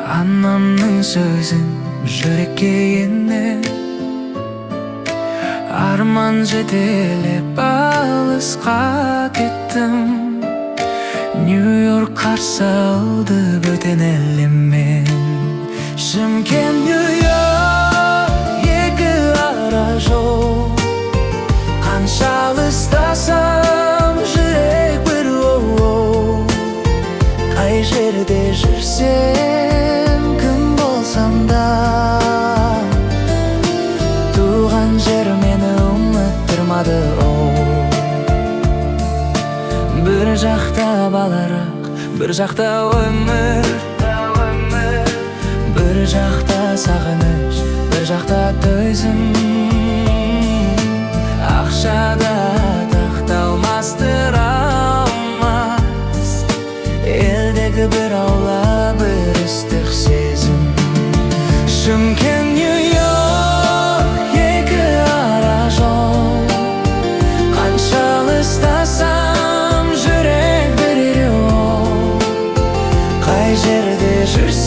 Анамның сөзін жүрекке ене, арман жетелеп алысқа кеттім. Нью-Йорк қарсы алды бөтен әлеммен. Шымкент, Нью-Йорк, екі ара жол. Қанша алыстасам жүрек бір оу. Қай жерде жүрсем, кім болсам да, туған жер мені ұмыттырмады оу. Бір жақта баларақ, бір жақта өмір, бір жақта сағыныш, бір жақта төзім. Ақшада тақталмастыра алмас елдегі бір аула, бір ыстық сезім. Шымкент, Нью-Йорк, екі ара жол. Қанша алыстасам жүрек бір ереуіл. Қай жерде жүрсең,